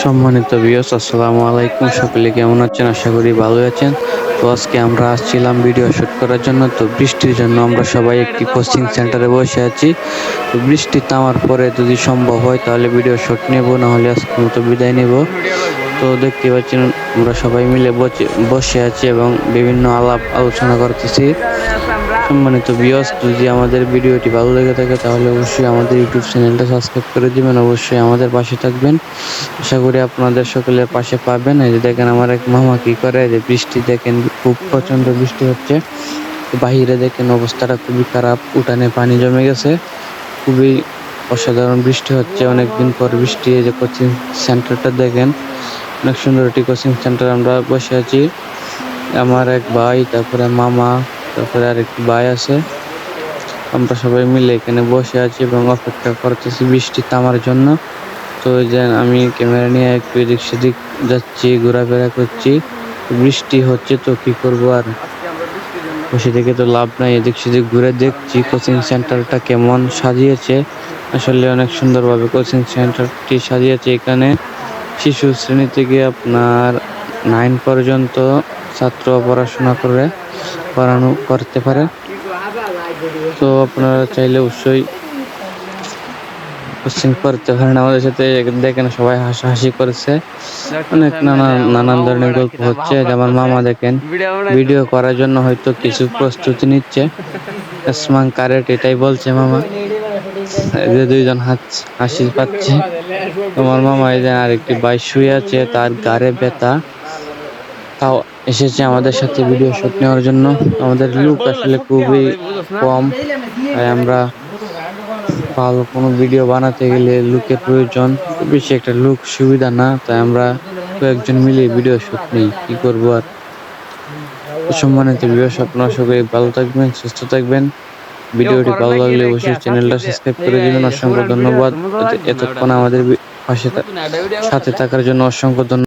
সম্মানিত ভিউয়ার্স, আসসালামু আলাইকুম। সকলে কেমন আছেন? আশা করি ভালো আছেন। তো আজকে আমরা আসছিলাম ভিডিও শুট করার জন্য। তো বৃষ্টির জন্য আমরা সবাই একটি কোচিং সেন্টারে বসে আছি। তো বৃষ্টি থামার পরে যদি সম্ভব হয় তাহলে ভিডিও শুট নেব, না হলে আজকের মতো বিদায় নেব। তো দেখতে পাচ্ছেন আমরা সবাই মিলে বসে আছি এবং বিভিন্ন আলাপ আলোচনা করতেছি। সম্মানিত ভিউয়ার্স, যদি আমাদের ভিডিওটি ভালো লেগে থাকে তাহলে অবশ্যই আমাদের ইউটিউব চ্যানেলটা সাবস্ক্রাইব করে দিবেন, অবশ্যই আমাদের পাশে থাকবেন। আশা করি আপনাদের সকলের পাশে পাবেন। এই যে দেখেন আমার এক মামা কি করে, যে বৃষ্টি দেখেন, খুব প্রচন্ড বৃষ্টি হচ্ছে। বাহিরে দেখেন অবস্থাটা খুবই খারাপ, উঠানে পানি জমে গেছে। খুবই অসাধারণ বৃষ্টি হচ্ছে, অনেকদিন পর বৃষ্টি। এই যে কোচিং সেন্টারটা দেখেন, অনেক সুন্দর একটি কোচিং সেন্টার। আমরা বসে আছি, আমার এক ভাই, তারপরে মামা, তারপরে আর একটি ভাই আছে। আমরা সবাই মিলে এখানে বসে আছি এবং অপেক্ষা করতেছি বৃষ্টি থামার জন্য। তো এই যে আমি ক্যামেরা নিয়ে একটু এদিক সেদিক যাচ্ছি, ঘোরাফেরা করছি। বৃষ্টি হচ্ছে তো কি করব, আর বসে থেকে তো লাভ নাই। এদিক সেদিক ঘুরে দেখছি কোচিং সেন্টারটা কেমন সাজিয়েছে। আসলে অনেক সুন্দরভাবে কোচিং সেন্টারটি সাজিয়েছে। এখানে শিশু শ্রেণী থেকে আপনার 9 পর্যন্ত ছাত্র পড়াশোনা করতে পারে। তো আপনারা চাইলে অবশ্যই কোচিং করতে পারেন আমাদের সাথে। দেখেন সবাই হাসাহাসি করেছে, অনেক নানান ধরনের গল্প হচ্ছে। আমার মামা দেখেন ভিডিও করার জন্য হয়তো কিছু প্রস্তুতি নিচ্ছে। আসমান কারেক্ট এটাই বলছে মামা। এই যে দুইজন হাসি পাচ্ছে। তোমার মামা এই যে আরেকটি ভাই শুয়ে আছে, তার গাড়ে ব্যথা, তাও এসেছে আমাদের সাথে ভিডিও শুট নেওয়ার জন্য। আমাদের লুক আসলে খুবই কম, তাই আমরা ভালো কোনো ভিডিও বানাতে গেলে লুকের প্রয়োজন। বেশি একটা লুক সুবিধা না, তাই আমরা কয়েকজন মিলে ভিডিও শুট নিই। কি করবো আর। সম্মানিত ভিউয়ার্স, আপনারা সবাই ভালো থাকবেন, সুস্থ থাকবেন। ভিডিওটি ভালো লাগলে অবশ্যই চ্যানেলটা সাবস্ক্রাইব করে দিবেন। অসংখ্য ধন্যবাদ এতক্ষণ আমাদের সাথে থাকার জন্য। অসংখ্য ধন্যবাদ।